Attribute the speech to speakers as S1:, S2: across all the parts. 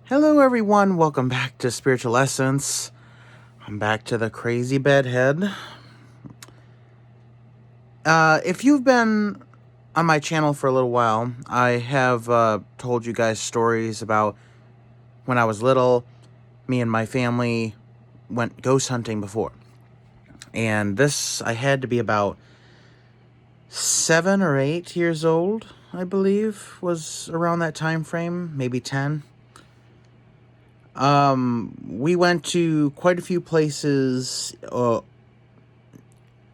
S1: Hello, everyone. Welcome back to Spiritual Essence. I'm back to the crazy bedhead. If you've been on my channel for a little while, I have told you guys stories about when I was little. Me and my family went ghost hunting before. And this, I had to be about 7 or 8 years old, I believe, was around that time frame, maybe 10. We went to quite a few places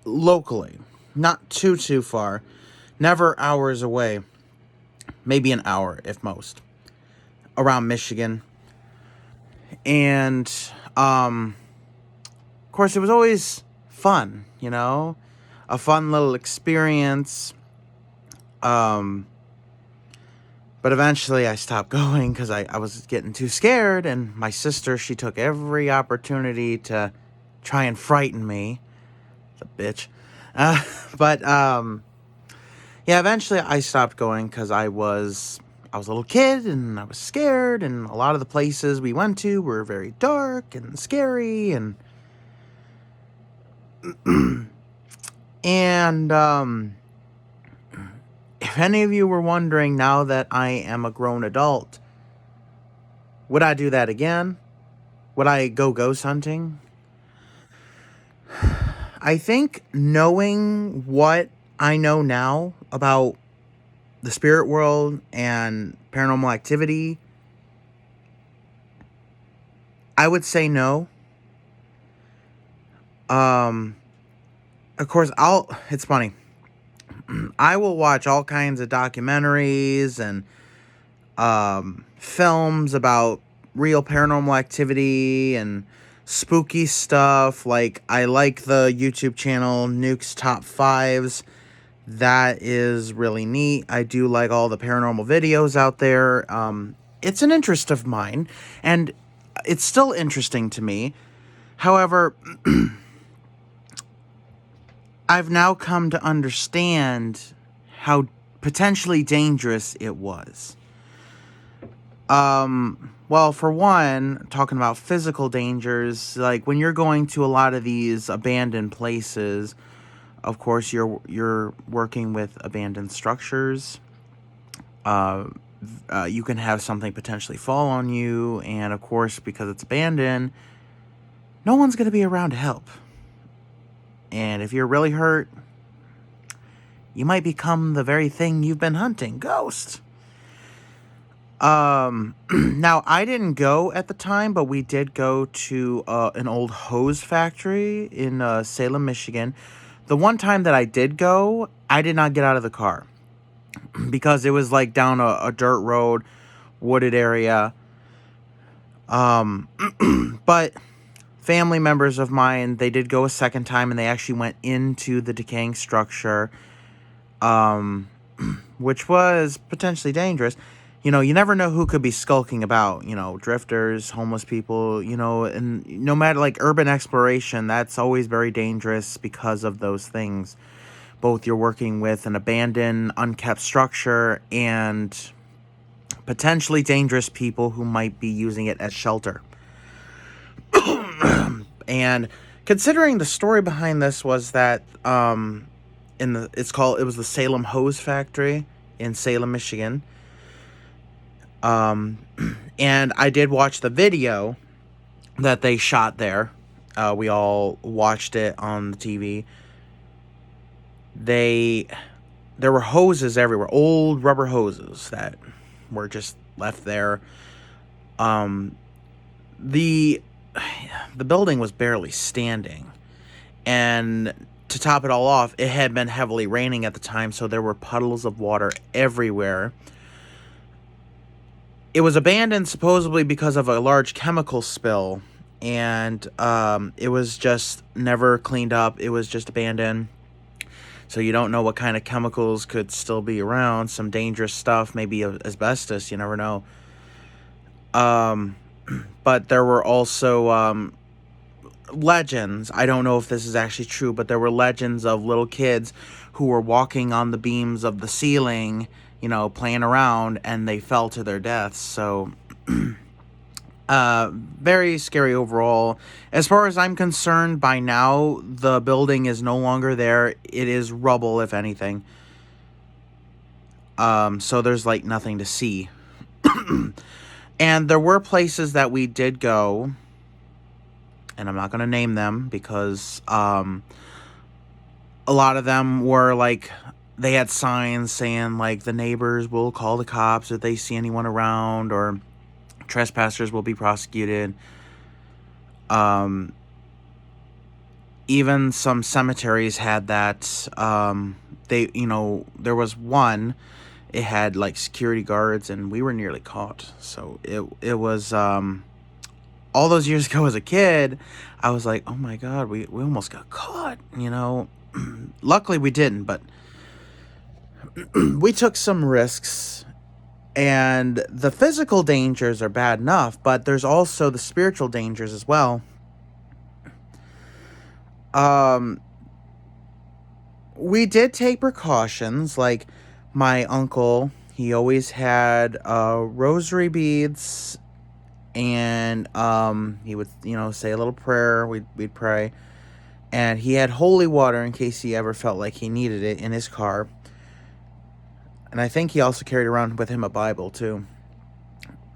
S1: locally, not too far, never hours away, maybe an hour if most, around Michigan. And of course, it was always fun, a fun little experience. But eventually I stopped going because I was getting too scared, and my sister, she took every opportunity to try and frighten me. It's a bitch. But yeah, eventually I stopped going because I was a little kid and I was scared, and a lot of the places we went to were very dark and scary, and if any of you were wondering, now that I am a grown adult, would I do that again? Would I go ghost hunting? I think knowing what I know now about the spirit world and paranormal activity, I would say no. Of course, it's funny. I will watch all kinds of documentaries and films about real paranormal activity and spooky stuff. Like, I like the YouTube channel Nuke's Top 5s. That is really neat. I do like all the paranormal videos out there. It's an interest of mine, and it's still interesting to me. However, I've now come to understand how potentially dangerous it was. Well, for one, talking about physical dangers, like when you're going to a lot of these abandoned places, of course, you're working with abandoned structures. You can have something potentially fall on you, and of course, because it's abandoned, no one's going to be around to help. And if you're really hurt, you might become the very thing you've been hunting, ghost. Now, I didn't go at the time, but we did go to an old hose factory in Salem, Michigan. The one time that I did go, I did not get out of the car because it was like down a dirt road, wooded area. But family members of mine, they did go a second time, and they actually went into the decaying structure, which was potentially dangerous. You never know who could be skulking about, drifters, homeless people, and no matter, like, urban exploration, that's always very dangerous because of those things. Both you're working with an abandoned, unkept structure and potentially dangerous people who might be using it as shelter. And considering the story behind this was that it was the Salem Hose Factory in Salem, Michigan. And I did watch the video that they shot there. We all watched it on the TV. There were hoses everywhere, old rubber hoses that were just left there. The building was barely standing, and to top it all off, it had been heavily raining at the time, so there were puddles of water everywhere. It was abandoned supposedly because of a large chemical spill, and it was just never cleaned up. It was just abandoned. So you don't know what kind of chemicals could still be around. Some dangerous stuff, maybe asbestos, you never know. But there were also legends. I don't know if this is actually true, but there were legends of little kids who were walking on the beams of the ceiling, playing around, and they fell to their deaths. So Very scary overall. As far as I'm concerned, by now, the building is no longer there. It is rubble, if anything. So there's like nothing to see. And there were places that we did go, and I'm not going to name them because a lot of them were like, they had signs saying like the neighbors will call the cops if they see anyone around, or trespassers will be prosecuted. Even some cemeteries had that. There was one, it had like security guards, and we were nearly caught. So it was all those years ago as a kid. I was like, oh my god, we almost got caught. Luckily we didn't, but we took some risks. And the physical dangers are bad enough, but there's also the spiritual dangers as well. We did take precautions. Like, my uncle, he always had rosary beads, and he would, say a little prayer. We'd pray, and he had holy water in case he ever felt like he needed it in his car. And I think he also carried around with him a Bible too.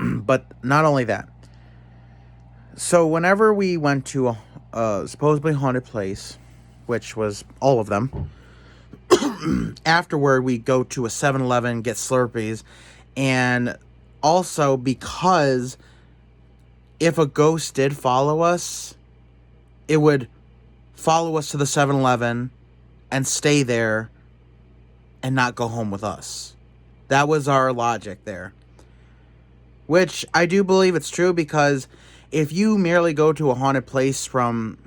S1: But not only that. So whenever we went to a supposedly haunted place, which was all of them, afterward we go to a 7-Eleven, get Slurpees, and also because if a ghost did follow us, it would follow us to the 7-Eleven and stay there and not go home with us. That was our logic there. Which I do believe it's true, because if you merely go to a haunted place from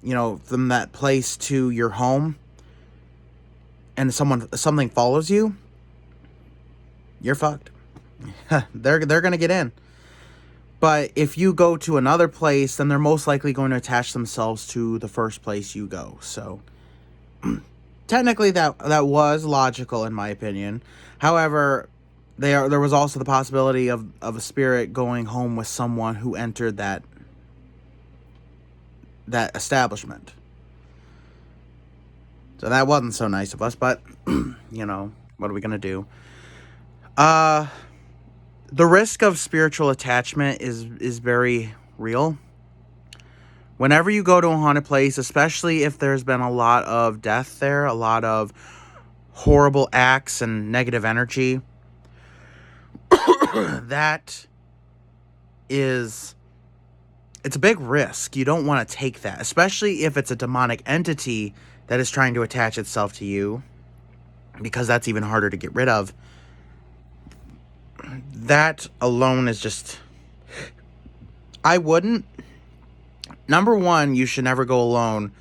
S1: that place to your home, and something follows you, you're fucked. They're going to get in. But if you go to another place, then they're most likely going to attach themselves to the first place you go. So technically that was logical in my opinion. However, there was also the possibility of a spirit going home with someone who entered that establishment. So that wasn't so nice of us, but what are we going to do? The risk of spiritual attachment is very real. Whenever you go to a haunted place, especially if there's been a lot of death there, a lot of horrible acts and negative energy, it's a big risk. You don't want to take that, especially if it's a demonic entity that is trying to attach itself to you, because that's even harder to get rid of. That alone is just... I wouldn't. Number one, you should never go alone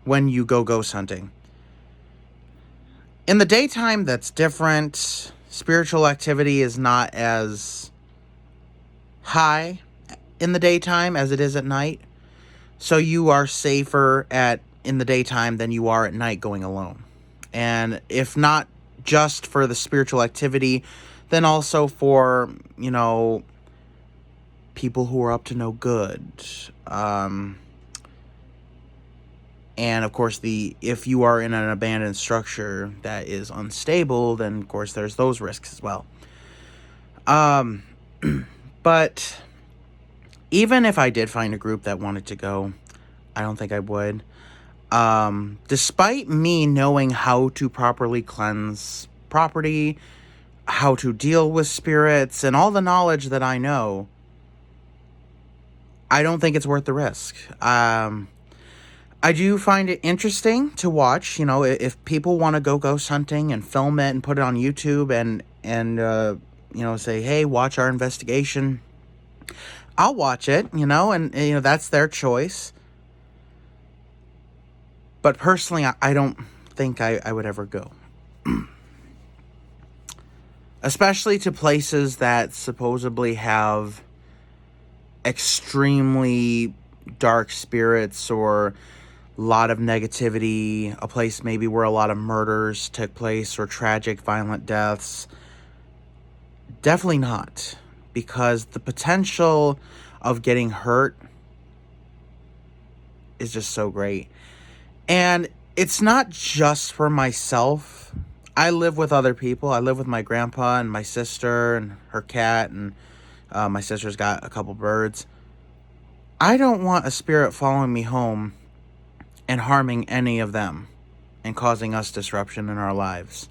S1: when you go ghost hunting. In the daytime, that's different. Spiritual activity is not as high in the daytime as it is at night. So you are safer in the daytime than you are at night going alone. And if not just for the spiritual activity, then also for, people who are up to no good. And of course, if you are in an abandoned structure that is unstable, then of course there's those risks as well. But even if I did find a group that wanted to go, I don't think I would. Despite me knowing how to properly cleanse property, how to deal with spirits, and all the knowledge that I know, I don't think it's worth the risk. I do find it interesting to watch, if people want to go ghost hunting and film it and put it on YouTube and say, hey, watch our investigation. I'll watch it, and that's their choice. But personally, I don't think I would ever go. Especially to places that supposedly have extremely dark spirits or a lot of negativity, a place maybe where a lot of murders took place or tragic, violent deaths. Definitely not, because the potential of getting hurt is just so great. And it's not just for myself. I live with other people. I live with my grandpa and my sister and her cat, and my sister's got a couple birds. I don't want a spirit following me home and harming any of them and causing us disruption in our lives.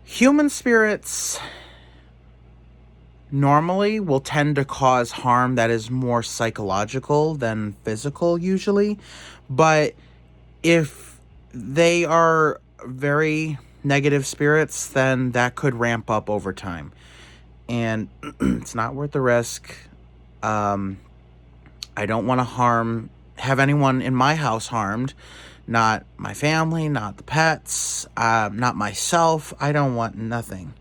S1: Human spirits normally will tend to cause harm that is more psychological than physical usually. But if they are very negative spirits, then that could ramp up over time. And it's not worth the risk. I don't want to have anyone in my house harmed. Not my family, not the pets, not myself. I don't want nothing.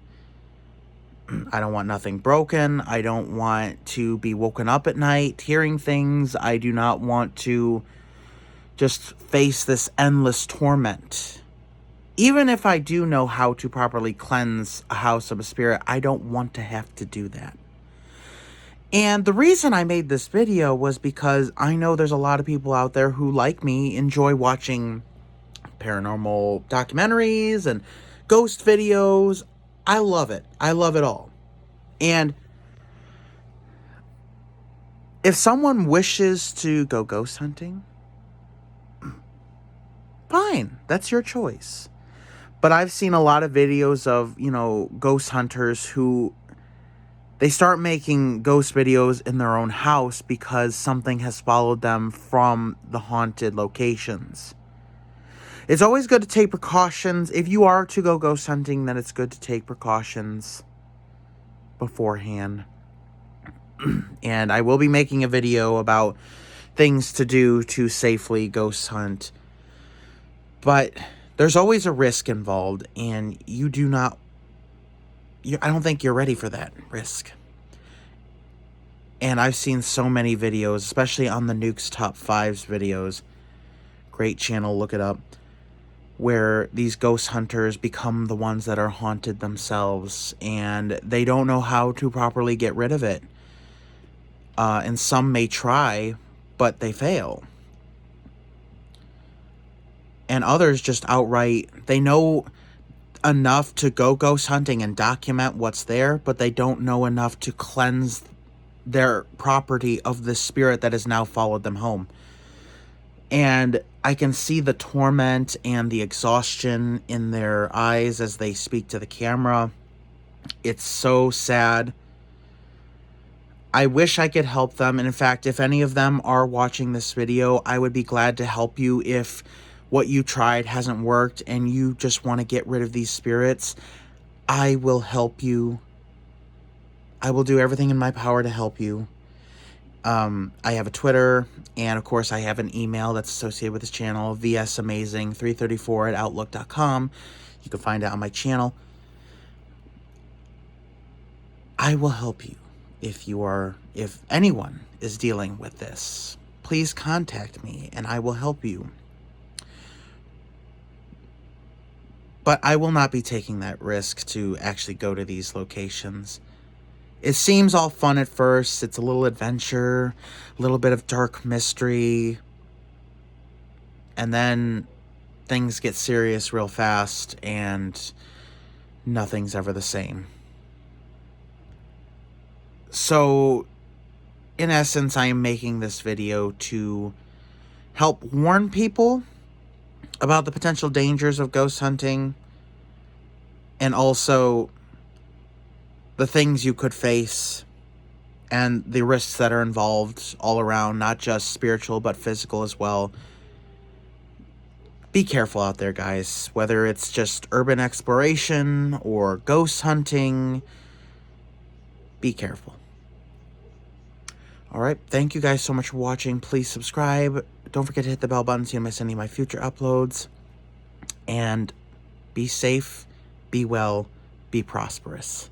S1: I don't want nothing broken. I don't want to be woken up at night hearing things. I do not want to just face this endless torment. Even if I do know how to properly cleanse a house of a spirit, I don't want to have to do that. And the reason I made this video was because I know there's a lot of people out there who, like me, enjoy watching paranormal documentaries and ghost videos. I love it. I love it all. And if someone wishes to go ghost hunting, fine. That's your choice. But I've seen a lot of videos of, ghost hunters who they start making ghost videos in their own house because something has followed them from the haunted locations. It's always good to take precautions. If you are to go ghost hunting, then it's good to take precautions beforehand. And I will be making a video about things to do to safely ghost hunt. But there's always a risk involved, and I don't think you're ready for that risk. And I've seen so many videos, especially on the Nukes Top 5s videos. Great channel, look it up. Where these ghost hunters become the ones that are haunted themselves, and they don't know how to properly get rid of it. And some may try, but they fail. And others just outright, they know enough to go ghost hunting and document what's there, but they don't know enough to cleanse their property of the spirit that has now followed them home. And I can see the torment and the exhaustion in their eyes as they speak to the camera. It's so sad. I wish I could help them. And in fact, if any of them are watching this video, I would be glad to help you if what you tried hasn't worked and you just want to get rid of these spirits. I will help you. I will do everything in my power to help you. I have a Twitter, and of course I have an email that's associated with this channel, vsamazing334@outlook.com. You can find it on my channel. I will help you if anyone is dealing with this. Please contact me and I will help you. But I will not be taking that risk to actually go to these locations. It seems all fun at first. It's a little adventure, a little bit of dark mystery. And then things get serious real fast and nothing's ever the same. So, in essence, I am making this video to help warn people about the potential dangers of ghost hunting, and also the things you could face and the risks that are involved all around, not just spiritual but physical as well. Be careful out there, guys, whether it's just urban exploration or ghost hunting. Be careful. Alright, thank you guys so much for watching. Please subscribe. Don't forget to hit the bell button so you don't miss any of my future uploads. And be safe, be well, be prosperous.